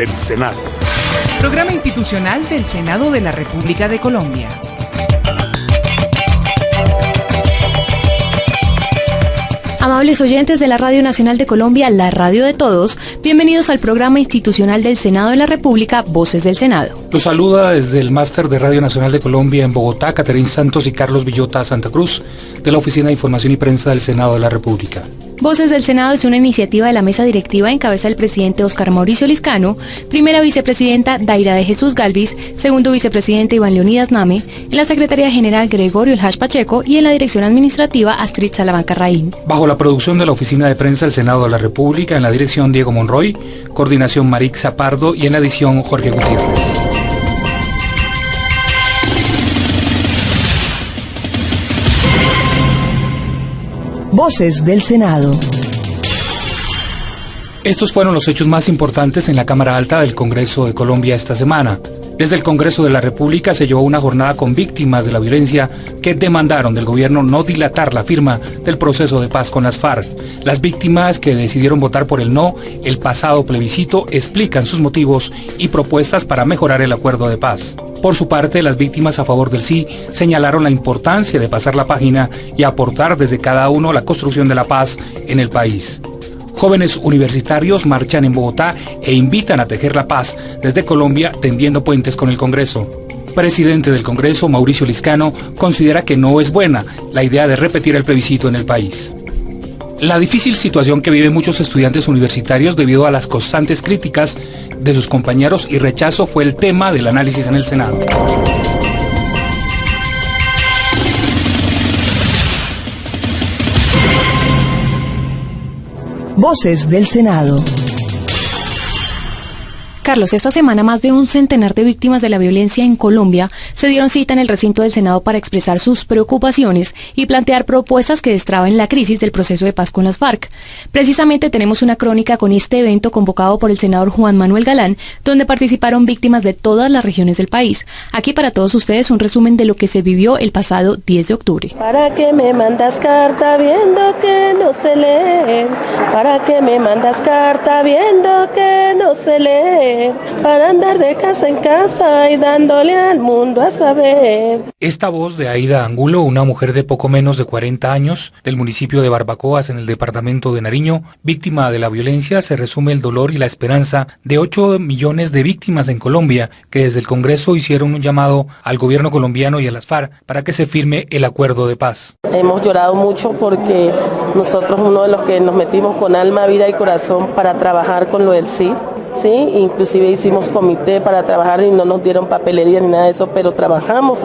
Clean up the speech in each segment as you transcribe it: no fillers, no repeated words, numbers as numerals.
del Senado. Programa institucional del Senado de la República de Colombia. Amables oyentes de la Radio Nacional de Colombia, la radio de todos, bienvenidos al programa institucional del Senado de la República, Voces del Senado. Los saluda desde el máster de Radio Nacional de Colombia en Bogotá, Caterín Santos y Carlos Villota Santa Cruz, de la Oficina de Información y Prensa del Senado de la República. Voces del Senado es una iniciativa de la mesa directiva en cabeza del presidente Óscar Mauricio Liscano, primera vicepresidenta Daira de Jesús Galvis, segundo vicepresidente Iván Leonidas Name, en la Secretaría General Gregorio El Hash Pacheco y en la dirección administrativa Astrid Salamanca Raín. Bajo la producción de la Oficina de Prensa del Senado de la República, en la dirección Diego Monroy, coordinación Marixa Pardo y en la edición Jorge Gutiérrez. Voces del Senado. Estos fueron los hechos más importantes en la Cámara Alta del Congreso de Colombia esta semana. Desde el Congreso de la República se llevó una jornada con víctimas de la violencia que demandaron del gobierno no dilatar la firma del proceso de paz con las FARC. Las víctimas que decidieron votar por el no el pasado plebiscito explican sus motivos y propuestas para mejorar el acuerdo de paz. Por su parte, las víctimas a favor del sí señalaron la importancia de pasar la página y aportar desde cada uno la construcción de la paz en el país. Jóvenes universitarios marchan en Bogotá e invitan a tejer la paz desde Colombia tendiendo puentes con el Congreso. Presidente del Congreso, Mauricio Liscano, considera que no es buena la idea de repetir el plebiscito en el país. La difícil situación que viven muchos estudiantes universitarios debido a las constantes críticas de sus compañeros y rechazo fue el tema del análisis en el Senado. Voces del Senado. Carlos, esta semana más de un centenar de víctimas de la violencia en Colombia se dieron cita en el recinto del Senado para expresar sus preocupaciones y plantear propuestas que destraben la crisis del proceso de paz con las FARC. Precisamente tenemos una crónica con este evento convocado por el senador Juan Manuel Galán, donde participaron víctimas de todas las regiones del país. Aquí para todos ustedes un resumen de lo que se vivió el pasado 10 de octubre. ¿Para qué me mandas carta viendo que no se lee? ¿Para qué me mandas carta viendo que no se lee? Para andar de casa en casa y dándole al mundo a saber. Esta voz de Aida Angulo, una mujer de poco menos de 40 años, del municipio de Barbacoas en el departamento de Nariño, víctima de la violencia, se resume el dolor y la esperanza de 8 millones de víctimas en Colombia, que desde el Congreso hicieron un llamado al gobierno colombiano y a las FARC para que se firme el acuerdo de paz. Hemos llorado mucho porque nosotros, uno de los que nos metimos con alma, vida y corazón para trabajar con lo del sí. Sí, inclusive hicimos comité para trabajar y no nos dieron papelería ni nada de eso, pero trabajamos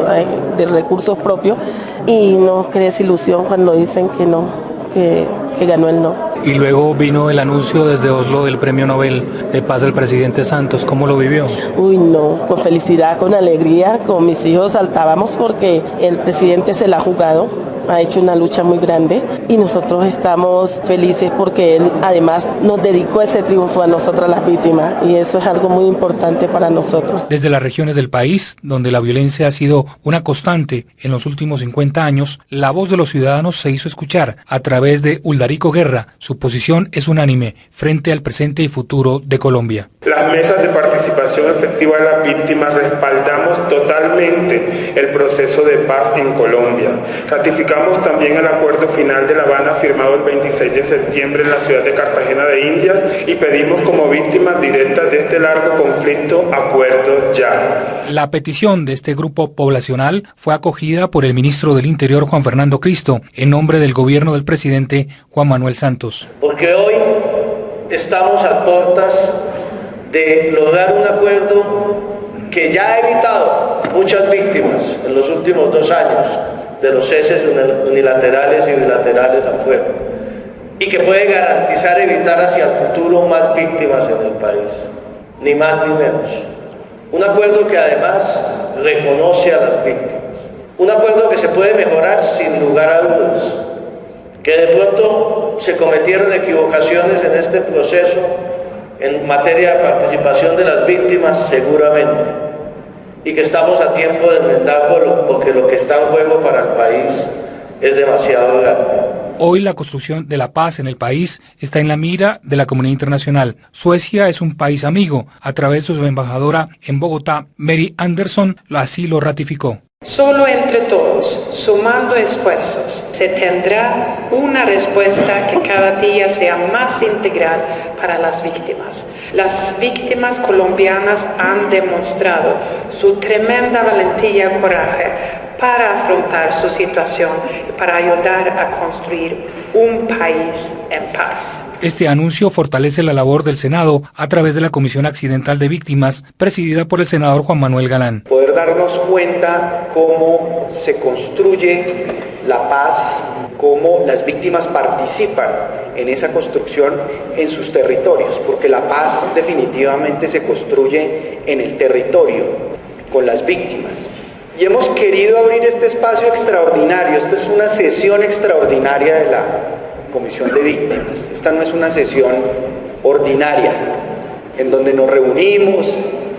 de recursos propios y nos crea desilusión cuando dicen que no, que ganó el no. Y luego vino el anuncio desde Oslo del Premio Nobel de Paz del presidente Santos. ¿Cómo lo vivió? Uy, no, con felicidad, con alegría, con mis hijos saltábamos porque el presidente se la ha jugado. Ha hecho una lucha muy grande y nosotros estamos felices porque él además nos dedicó ese triunfo a nosotras las víctimas y eso es algo muy importante para nosotros. Desde las regiones del país, donde la violencia ha sido una constante en los últimos 50 años, la voz de los ciudadanos se hizo escuchar a través de Uldarico Guerra. Su posición es unánime frente al presente y futuro de Colombia. Las mesas de participación efectiva de las víctimas respaldamos totalmente el proceso de paz en Colombia. Ratificamos también el acuerdo final de La Habana firmado el 26 de septiembre en la ciudad de Cartagena de Indias y pedimos como víctimas directas de este largo conflicto acuerdos ya. La petición de este grupo poblacional fue acogida por el ministro del Interior Juan Fernando Cristo en nombre del gobierno del presidente Juan Manuel Santos. Porque hoy estamos a puertas de lograr un acuerdo que ya ha evitado muchas víctimas en los últimos 2 años de los ceses unilaterales y bilaterales al fuego y que puede garantizar evitar hacia el futuro más víctimas en el país, ni más ni menos. Un acuerdo que además reconoce a las víctimas, un acuerdo que se puede mejorar sin lugar a dudas, que de pronto se cometieron equivocaciones en este proceso en materia de participación de las víctimas seguramente, y que estamos a tiempo de enmendarlo porque lo que está en juego para el país es demasiado grande. Hoy la construcción de la paz en el país está en la mira de la comunidad internacional. Suecia es un país amigo. A través de su embajadora en Bogotá, Mary Anderson, así lo ratificó. Solo entre todos, sumando esfuerzos, se tendrá una respuesta que cada día sea más integral para las víctimas. Las víctimas colombianas han demostrado su tremenda valentía y coraje para afrontar su situación y para ayudar a construir un país en paz. Este anuncio fortalece la labor del Senado a través de la Comisión Accidental de Víctimas, presidida por el senador Juan Manuel Galán. Poder darnos cuenta cómo se construye la paz, cómo las víctimas participan en esa construcción en sus territorios, porque la paz definitivamente se construye en el territorio, con las víctimas. Y hemos querido abrir este espacio extraordinario. Esta es una sesión extraordinaria de la Comisión de Víctimas. Esta no es una sesión ordinaria en donde nos reunimos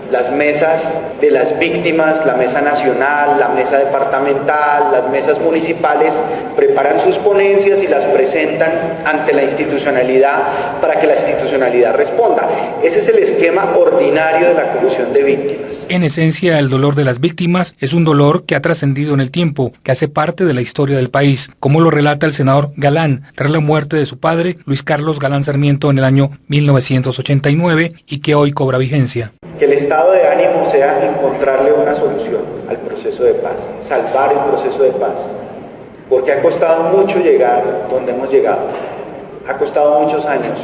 las mesas de las víctimas, la mesa nacional, la mesa departamental, las mesas municipales, preparan sus ponencias y las presentan ante la institucionalidad para que la institucionalidad responda. Ese es el esquema ordinario de la Comisión de Víctimas. En esencia, el dolor de las víctimas es un dolor que ha trascendido en el tiempo, que hace parte de la historia del país, como lo relata el senador Galán, tras la muerte de su padre, Luis Carlos Galán Sarmiento, en el año 1989, y que hoy cobra vigencia. Que el estado de ánimo sea encontrarle una solución al proceso de paz, salvar el proceso de paz, porque ha costado mucho llegar donde hemos llegado, ha costado muchos años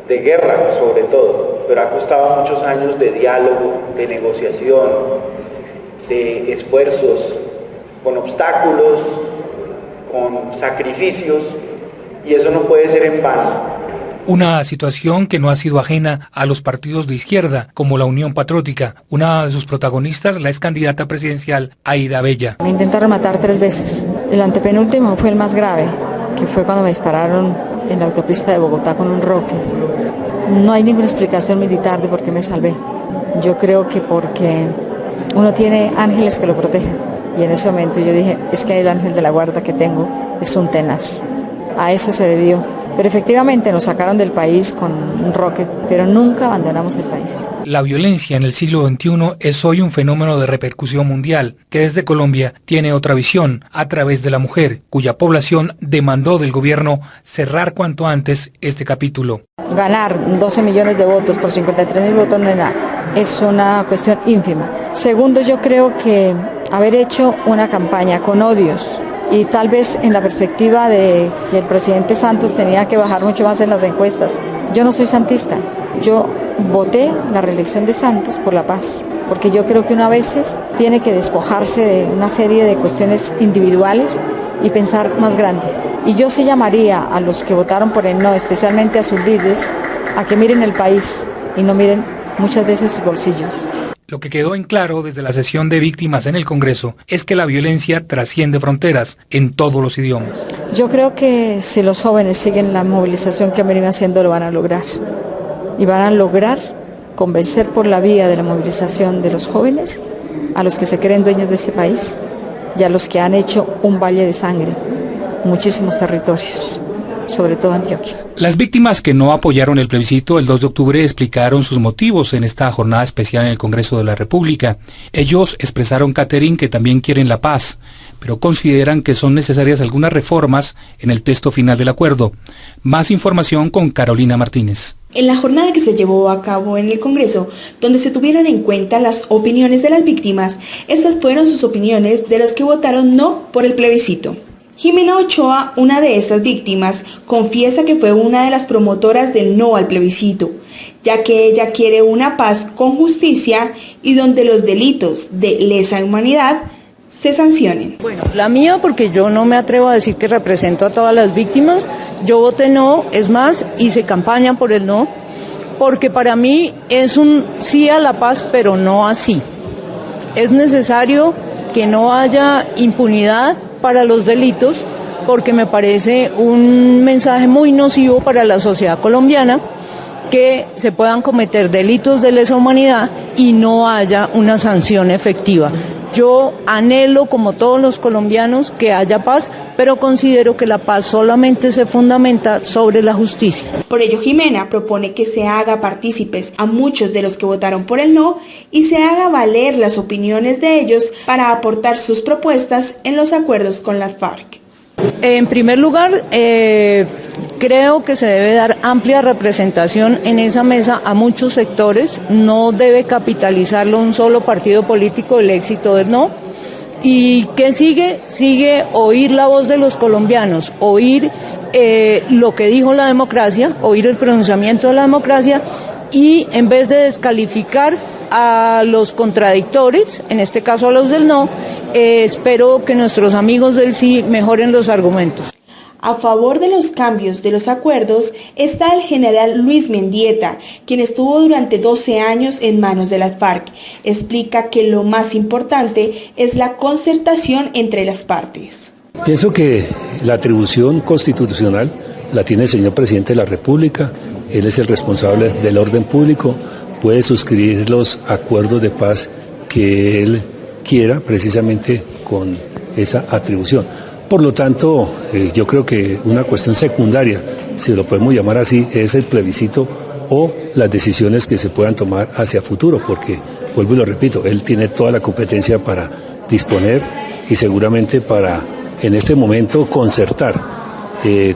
de guerra sobre todo, pero ha costado muchos años de diálogo, de negociación, de esfuerzos, con obstáculos, con sacrificios, y eso no puede ser en vano. Una situación que no ha sido ajena a los partidos de izquierda, como la Unión Patriótica. Una de sus protagonistas, la ex candidata presidencial, Aida Bella. Me intentaron matar 3 veces. El antepenúltimo fue el más grave, que fue cuando me dispararon en la autopista de Bogotá con un roque. No hay ninguna explicación militar de por qué me salvé. Yo creo que porque uno tiene ángeles que lo protegen. Y en ese momento yo dije, es que el ángel de la guarda que tengo es un tenaz. A eso se debió. Pero efectivamente nos sacaron del país con un rocket, pero nunca abandonamos el país. La violencia en el siglo XXI es hoy un fenómeno de repercusión mundial, que desde Colombia tiene otra visión, a través de la mujer, cuya población demandó del gobierno cerrar cuanto antes este capítulo. Ganar 12 millones de votos por 53.000 votos no es nada, es una cuestión ínfima. Segundo, yo creo que haber hecho una campaña con odios, y tal vez en la perspectiva de que el presidente Santos tenía que bajar mucho más en las encuestas. Yo no soy santista, yo voté la reelección de Santos por la paz, porque yo creo que uno a veces tiene que despojarse de una serie de cuestiones individuales y pensar más grande. Y yo sí llamaría a los que votaron por el no, especialmente a sus líderes, a que miren el país y no miren muchas veces sus bolsillos. Lo que quedó en claro desde la sesión de víctimas en el Congreso es que la violencia trasciende fronteras en todos los idiomas. Yo creo que si los jóvenes siguen la movilización que vienen haciendo, lo van a lograr. Y van a lograr convencer por la vía de la movilización de los jóvenes a los que se creen dueños de este país y a los que han hecho un valle de sangre, muchísimos territorios, sobre todo Antioquia. Las víctimas que no apoyaron el plebiscito el 2 de octubre explicaron sus motivos en esta jornada especial en el Congreso de la República. Ellos expresaron, Catherine, que también quieren la paz, pero consideran que son necesarias algunas reformas en el texto final del acuerdo. Más información con Carolina Martínez. En la jornada que se llevó a cabo en el Congreso, donde se tuvieron en cuenta las opiniones de las víctimas, estas fueron sus opiniones de los que votaron no por el plebiscito. Jimena Ochoa, una de estas víctimas, confiesa que fue una de las promotoras del no al plebiscito, ya que ella quiere una paz con justicia y donde los delitos de lesa humanidad se sancionen. Bueno, la mía, porque yo no me atrevo a decir que represento a todas las víctimas, yo voté no, es más, hice campaña por el no, porque para mí es un sí a la paz, pero no así. Es necesario que no haya impunidad para los delitos, porque me parece un mensaje muy nocivo para la sociedad colombiana que se puedan cometer delitos de lesa humanidad y no haya una sanción efectiva. Yo anhelo, como todos los colombianos, que haya paz, pero considero que la paz solamente se fundamenta sobre la justicia. Por ello, Jimena propone que se haga partícipes a muchos de los que votaron por el no y se haga valer las opiniones de ellos para aportar sus propuestas en los acuerdos con las FARC. En primer lugar, creo que se debe dar amplia representación en esa mesa a muchos sectores, no debe capitalizarlo un solo partido político el éxito del no. ¿Y qué sigue? Sigue oír la voz de los colombianos, oír lo que dijo la democracia, oír el pronunciamiento de la democracia y en vez de descalificar a los contradictores, en este caso a los del no, espero que nuestros amigos del sí mejoren los argumentos. A favor de los cambios de los acuerdos está el general Luis Mendieta, quien estuvo durante 12 años en manos de las FARC. Explica que lo más importante es la concertación entre las partes. Pienso que la atribución constitucional la tiene el señor presidente de la República, él es el responsable del orden público, puede suscribir los acuerdos de paz que él quiera precisamente con esa atribución. Por lo tanto, yo creo que una cuestión secundaria, si lo podemos llamar así, es el plebiscito o las decisiones que se puedan tomar hacia futuro, porque, vuelvo y lo repito, él tiene toda la competencia para disponer y seguramente para, en este momento, concertar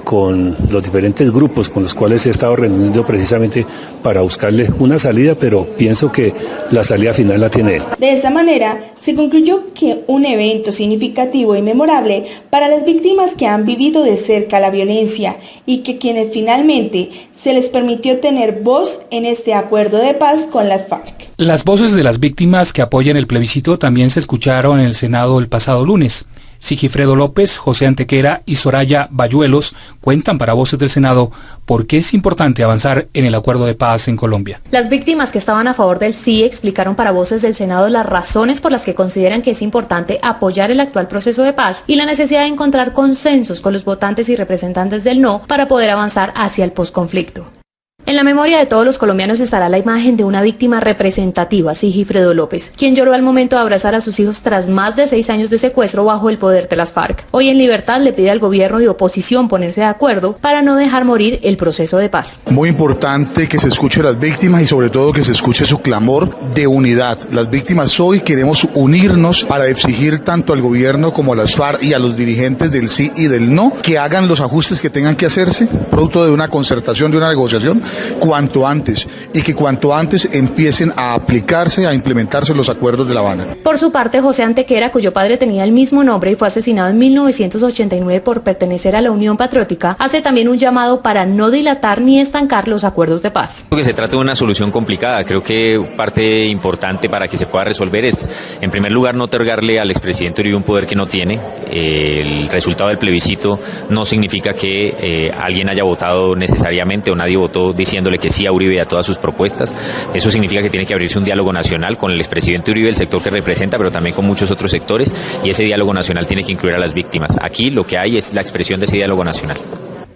con los diferentes grupos con los cuales he estado reuniendo precisamente para buscarle una salida, pero pienso que la salida final la tiene él. De esa manera, se concluyó que un evento significativo y memorable para las víctimas que han vivido de cerca la violencia y que quienes finalmente se les permitió tener voz en este acuerdo de paz con las FARC. Las voces de las víctimas que apoyan el plebiscito también se escucharon en el Senado el pasado lunes. Sigifredo López, José Antequera y Soraya Bayuelos cuentan para Voces del Senado por qué es importante avanzar en el acuerdo de paz en Colombia. Las víctimas que estaban a favor del sí explicaron para Voces del Senado las razones por las que consideran que es importante apoyar el actual proceso de paz y la necesidad de encontrar consensos con los votantes y representantes del no para poder avanzar hacia el posconflicto. En la memoria de todos los colombianos estará la imagen de una víctima representativa, Sigifredo López, quien lloró al momento de abrazar a sus hijos tras más de 6 años de secuestro bajo el poder de las FARC. Hoy en libertad le pide al gobierno y oposición ponerse de acuerdo para no dejar morir el proceso de paz. Muy importante que se escuche a las víctimas y sobre todo que se escuche su clamor de unidad. Las víctimas hoy queremos unirnos para exigir tanto al gobierno como a las FARC y a los dirigentes del sí y del no que hagan los ajustes que tengan que hacerse, producto de una concertación, de una negociación, cuanto antes, y que cuanto antes empiecen a aplicarse, a implementarse los acuerdos de La Habana. Por su parte, José Antequera, cuyo padre tenía el mismo nombre y fue asesinado en 1989 por pertenecer a la Unión Patriótica, hace también un llamado para no dilatar ni estancar los acuerdos de paz. Creo que se trata de una solución complicada. Creo que parte importante para que se pueda resolver es, en primer lugar, no otorgarle al expresidente Uribe un poder que no tiene. El resultado del plebiscito no significa que alguien haya votado necesariamente o nadie votó diciéndole que sí a Uribe y a todas sus propuestas. Eso significa que tiene que abrirse un diálogo nacional con el expresidente Uribe, el sector que representa, pero también con muchos otros sectores, y ese diálogo nacional tiene que incluir a las víctimas. Aquí lo que hay es la expresión de ese diálogo nacional.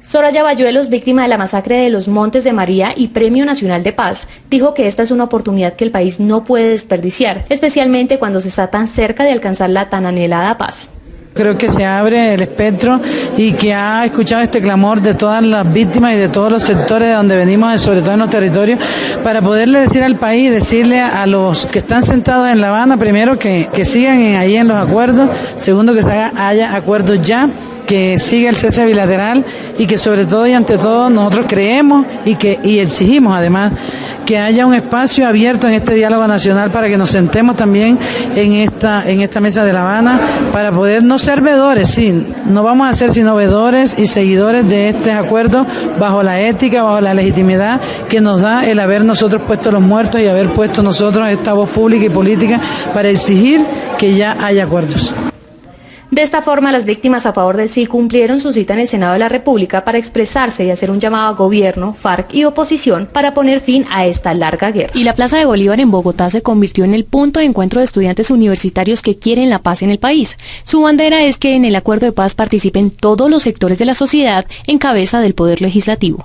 Soraya Bayuelos, víctima de la masacre de los Montes de María y Premio Nacional de Paz, dijo que esta es una oportunidad que el país no puede desperdiciar, especialmente cuando se está tan cerca de alcanzar la tan anhelada paz. Creo que se abre el espectro y que ha escuchado este clamor de todas las víctimas y de todos los sectores de donde venimos, sobre todo en los territorios, para poderle decir al país, decirle a los que están sentados en La Habana, primero que sigan ahí en los acuerdos, segundo que haya acuerdos ya, que siga el cese bilateral y que sobre todo y ante todo nosotros creemos y exigimos además que haya un espacio abierto en este diálogo nacional para que nos sentemos también en esta mesa de La Habana para poder no ser vedores, sí, no vamos a ser sino vedores y seguidores de este acuerdo bajo la ética, bajo la legitimidad que nos da el haber nosotros puesto los muertos y haber puesto nosotros esta voz pública y política para exigir que ya haya acuerdos. De esta forma, las víctimas a favor del sí cumplieron su cita en el Senado de la República para expresarse y hacer un llamado a gobierno, FARC y oposición para poner fin a esta larga guerra. Y la Plaza de Bolívar en Bogotá se convirtió en el punto de encuentro de estudiantes universitarios que quieren la paz en el país. Su bandera es que en el acuerdo de paz participen todos los sectores de la sociedad en cabeza del Poder Legislativo.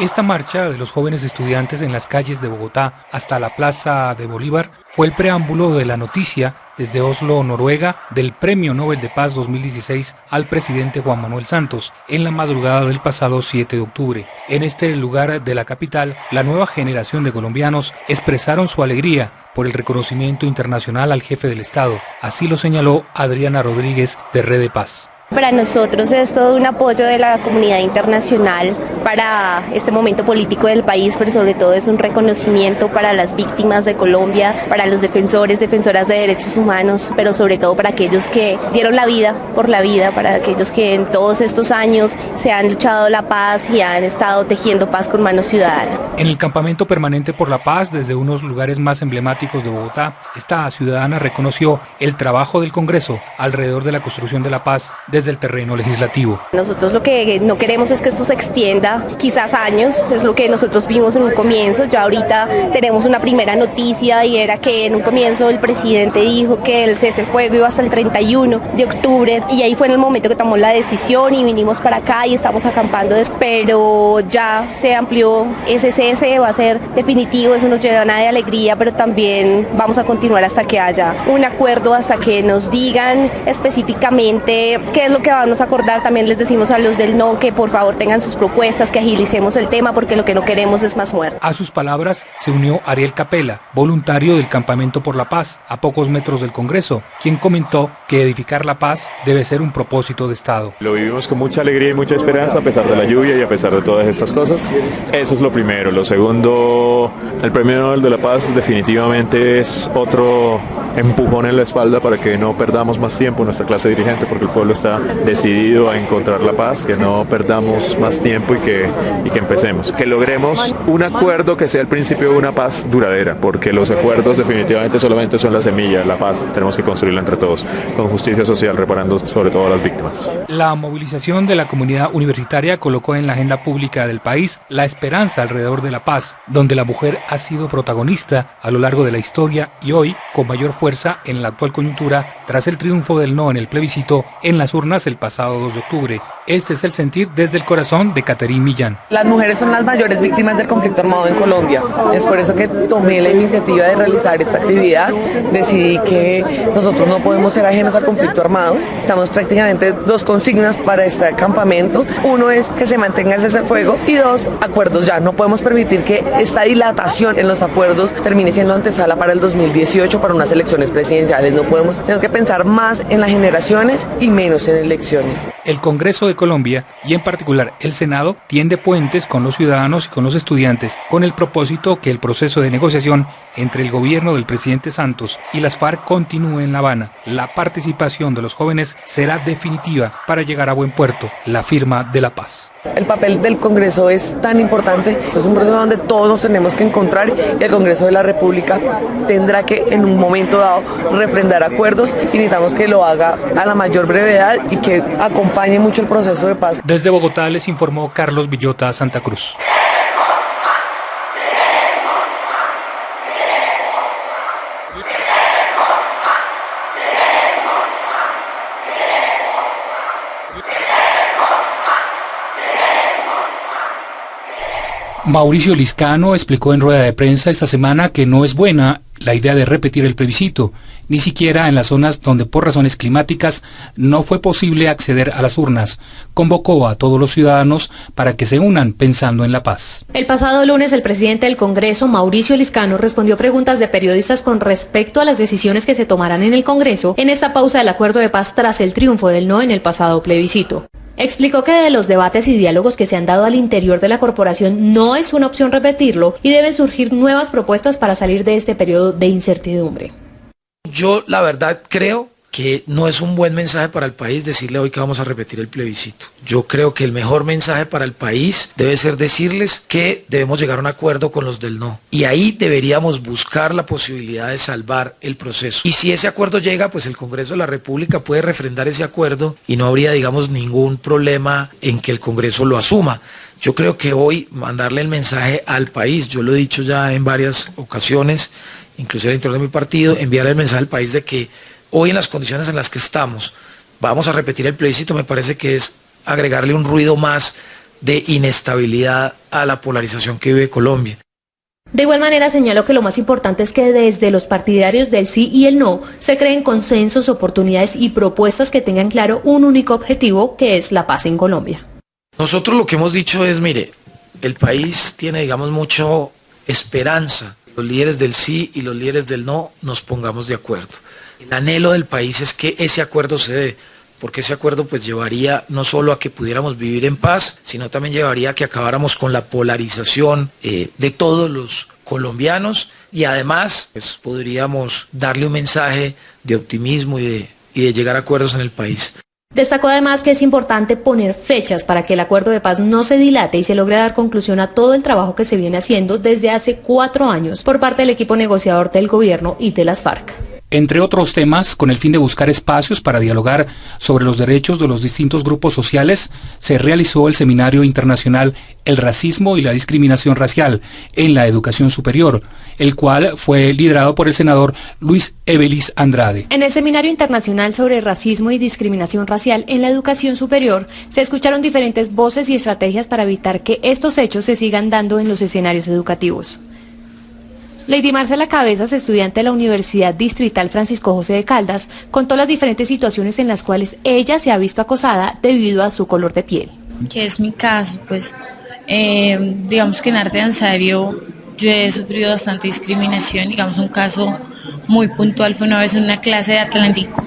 Esta marcha de los jóvenes estudiantes en las calles de Bogotá hasta la Plaza de Bolívar fue el preámbulo de la noticia desde Oslo, Noruega, del Premio Nobel de Paz 2016 al presidente Juan Manuel Santos en la madrugada del pasado 7 de octubre. En este lugar de la capital, la nueva generación de colombianos expresaron su alegría por el reconocimiento internacional al jefe del Estado. Así lo señaló Adriana Rodríguez de Red de Paz. Para nosotros es todo un apoyo de la comunidad internacional para este momento político del país, pero sobre todo es un reconocimiento para las víctimas de Colombia, para los defensores, defensoras de derechos humanos, pero sobre todo para aquellos que dieron la vida por la vida, para aquellos que en todos estos años se han luchado la paz y han estado tejiendo paz con mano ciudadana. En el Campamento Permanente por la Paz, desde unos lugares más emblemáticos de Bogotá, esta ciudadana reconoció el trabajo del Congreso alrededor de la construcción de la paz desde el terreno legislativo. Nosotros lo que no queremos es que esto se extienda quizás años, es lo que nosotros vimos en un comienzo. Ya ahorita tenemos una primera noticia y era que en un comienzo el presidente dijo que el cese el fuego iba hasta el 31 de octubre y ahí fue en el momento que tomó la decisión y vinimos para acá y estamos acampando, pero ya se amplió ese cese, va a ser definitivo, eso nos llena de alegría, pero también vamos a continuar hasta que haya un acuerdo, hasta que nos digan específicamente qué es lo que vamos a acordar. También les decimos a los del no que por favor tengan sus propuestas, que agilicemos el tema porque lo que no queremos es más muerte. A sus palabras se unió Ariel Capela, voluntario del Campamento por la Paz, a pocos metros del Congreso, quien comentó que edificar la paz debe ser un propósito de Estado. Lo vivimos con mucha alegría y mucha esperanza a pesar de la lluvia y a pesar de todas estas cosas. Eso es lo primero. Lo segundo, el Premio Nobel de la Paz definitivamente es otro empujón en la espalda para que no perdamos más tiempo nuestra clase dirigente, porque el pueblo está decidido a encontrar la paz, que no perdamos más tiempo y que empecemos, que logremos un acuerdo que sea el principio de una paz duradera, porque los acuerdos definitivamente solamente son la semilla, la paz tenemos que construirla entre todos, con justicia social, reparando sobre todo a las víctimas. La movilización de la comunidad universitaria colocó en la agenda pública del país la esperanza alrededor de la paz, donde la mujer ha sido protagonista a lo largo de la historia y hoy con mayor fuerza en la actual coyuntura tras el triunfo del no en el plebiscito en las urnas el pasado 2 de octubre. Este es el sentir desde el corazón de Caterín Millán. Las mujeres son las mayores víctimas del conflicto armado en Colombia. Es por eso que tomé la iniciativa de realizar esta actividad. Decidí que nosotros no podemos ser ajenos al conflicto armado. Estamos prácticamente dos consignas para este campamento. Uno es que se mantenga el cese al fuego y dos, acuerdos ya. No podemos permitir que esta dilatación en los acuerdos termine siendo antesala para el 2018 para unas elecciones presidenciales. Tenemos que pensar más en las generaciones y menos en elecciones. El Congreso de Colombia y en particular el Senado tiende puentes con los ciudadanos y con los estudiantes con el propósito que el proceso de negociación entre el gobierno del presidente Santos y las FARC continúe en La Habana. La participación de los jóvenes será definitiva para llegar a buen puerto, la firma de la paz. El papel del Congreso es tan importante, esto es un proceso donde todos nos tenemos que encontrar y el Congreso de la República tendrá que en un momento dado refrendar acuerdos y necesitamos que lo haga a la mayor brevedad y que acompañe mucho el proceso de paz. Desde Bogotá les informó Carlos Villota, Santa Cruz. Mauricio Liscano explicó en rueda de prensa esta semana que no es buena la idea de repetir el plebiscito, ni siquiera en las zonas donde por razones climáticas no fue posible acceder a las urnas. Convocó a todos los ciudadanos para que se unan pensando en la paz. El pasado lunes el presidente del Congreso, Mauricio Liscano, respondió preguntas de periodistas con respecto a las decisiones que se tomarán en el Congreso en esta pausa del acuerdo de paz tras el triunfo del no en el pasado plebiscito. Explicó que de los debates y diálogos que se han dado al interior de la corporación no es una opción repetirlo y deben surgir nuevas propuestas para salir de este periodo de incertidumbre. Yo la verdad creo que no es un buen mensaje para el país decirle hoy que vamos a repetir el plebiscito. Yo creo que el mejor mensaje para el país debe ser decirles que debemos llegar a un acuerdo con los del no. Y ahí deberíamos buscar la posibilidad de salvar el proceso. Y si ese acuerdo llega, pues el Congreso de la República puede refrendar ese acuerdo y no habría, digamos, ningún problema en que el Congreso lo asuma. Yo creo que hoy mandarle el mensaje al país, yo lo he dicho ya en varias ocasiones, inclusive al interior de mi partido, enviarle el mensaje al país de que hoy en las condiciones en las que estamos, vamos a repetir el plebiscito, me parece que es agregarle un ruido más de inestabilidad a la polarización que vive Colombia. De igual manera señaló que lo más importante es que desde los partidarios del sí y el no se creen consensos, oportunidades y propuestas que tengan claro un único objetivo, que es la paz en Colombia. Nosotros lo que hemos dicho es, mire, el país tiene, digamos, mucho esperanza. Los líderes del sí y los líderes del no nos pongamos de acuerdo. El anhelo del país es que ese acuerdo se dé, porque ese acuerdo pues llevaría no solo a que pudiéramos vivir en paz, sino también llevaría a que acabáramos con la polarización de todos los colombianos, y además pues podríamos darle un mensaje de optimismo y de llegar a acuerdos en el país. Destacó además que es importante poner fechas para que el acuerdo de paz no se dilate y se logre dar conclusión a todo el trabajo que se viene haciendo desde hace 4 años por parte del equipo negociador del gobierno y de las FARC. Entre otros temas, con el fin de buscar espacios para dialogar sobre los derechos de los distintos grupos sociales, se realizó el seminario internacional El racismo y la discriminación racial en la educación superior, el cual fue liderado por el senador Luis Evelis Andrade. En el seminario internacional sobre racismo y discriminación racial en la educación superior, se escucharon diferentes voces y estrategias para evitar que estos hechos se sigan dando en los escenarios educativos. Lady Marcela Cabezas, estudiante de la Universidad Distrital Francisco José de Caldas, contó las diferentes situaciones en las cuales ella se ha visto acosada debido a su color de piel. Que es mi caso, pues digamos que en arte danzario yo he sufrido bastante discriminación. Digamos, un caso muy puntual fue una vez en una clase de Atlántico,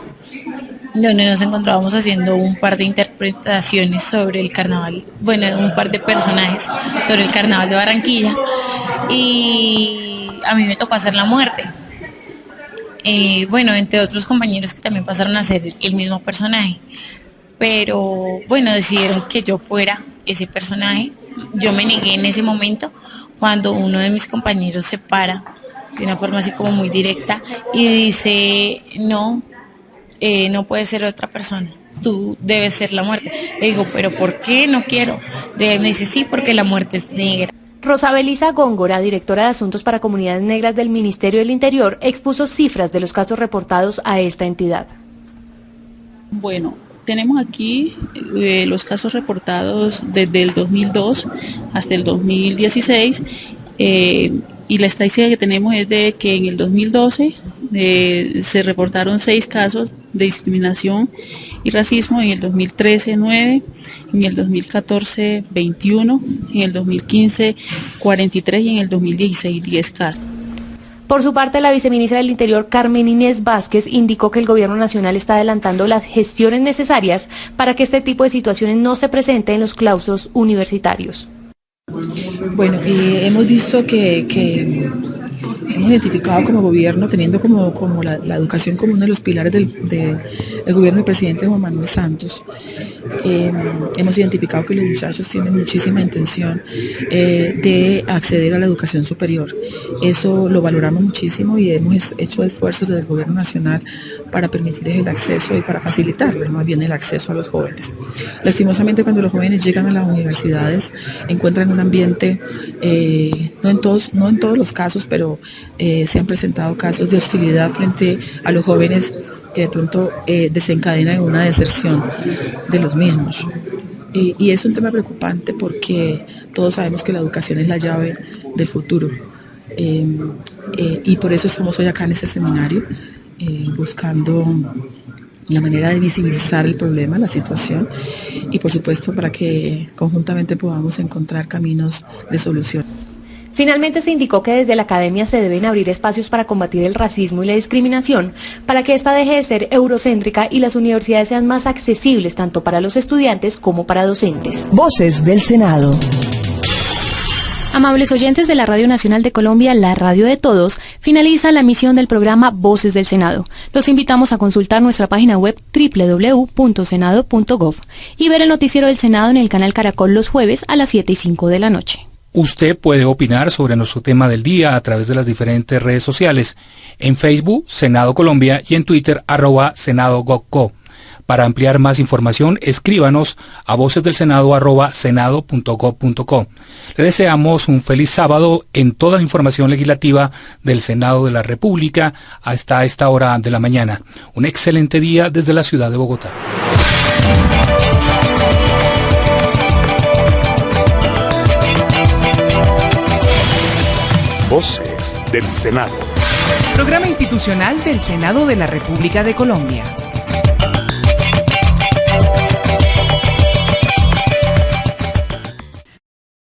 donde nos encontrábamos haciendo un par de interpretaciones sobre el carnaval, bueno, un par de personajes sobre el carnaval de Barranquilla, y a mí me tocó hacer la muerte. Bueno, entre otros compañeros que también pasaron a ser el mismo personaje, pero bueno, decidieron que yo fuera ese personaje. Yo me negué en ese momento cuando uno de mis compañeros se para de una forma así como muy directa y dice, no puede ser otra persona, tú debes ser la muerte. Le digo, pero ¿por qué? No quiero. Me dice, sí, porque la muerte es negra. Rosa Belisa Góngora, directora de Asuntos para Comunidades Negras del Ministerio del Interior, expuso cifras de los casos reportados a esta entidad. Bueno, tenemos aquí los casos reportados desde el 2002 hasta el 2016, y la estadística que tenemos es de que en el 2012 se reportaron 6 casos de discriminación y racismo, en el 2013 9, en el 2014 21, en el 2015 43 y en el 2016 10 casos. Por su parte, la viceministra del Interior, Carmen Inés Vázquez, indicó que el Gobierno Nacional está adelantando las gestiones necesarias para que este tipo de situaciones no se presenten en los claustros universitarios. Bueno, hemos visto que hemos identificado como gobierno, teniendo como la educación como uno de los pilares del gobierno del presidente Juan Manuel Santos, hemos identificado que los muchachos tienen muchísima intención de acceder a la educación superior. Eso lo valoramos muchísimo y hemos hecho esfuerzos desde el gobierno nacional para permitirles el acceso y para facilitarles más bien el acceso a los jóvenes. Lastimosamente, cuando los jóvenes llegan a las universidades encuentran un ambiente, no en todos los casos, pero se han presentado casos de hostilidad frente a los jóvenes que de pronto desencadenan una deserción de los mismos. Y es un tema preocupante porque todos sabemos que la educación es la llave del futuro. Y por eso estamos hoy acá en este seminario, buscando la manera de visibilizar el problema, la situación, y por supuesto para que conjuntamente podamos encontrar caminos de solución. Finalmente se indicó que desde la academia se deben abrir espacios para combatir el racismo y la discriminación, para que esta deje de ser eurocéntrica y las universidades sean más accesibles tanto para los estudiantes como para docentes. Voces del Senado. Amables oyentes de la Radio Nacional de Colombia, la radio de todos, finaliza la emisión del programa Voces del Senado. Los invitamos a consultar nuestra página web www.senado.gov y ver el noticiero del Senado en el canal Caracol los jueves a las 7:05 de la noche. Usted puede opinar sobre nuestro tema del día a través de las diferentes redes sociales, en Facebook, Senado Colombia, y en Twitter, @SenadoGovCo. Para ampliar más información, escríbanos a vocesdelsenado@senado.gov.co. Le deseamos un feliz sábado en toda la información legislativa del Senado de la República hasta esta hora de la mañana. Un excelente día desde la ciudad de Bogotá. Voces del Senado. Programa institucional del Senado de la República de Colombia.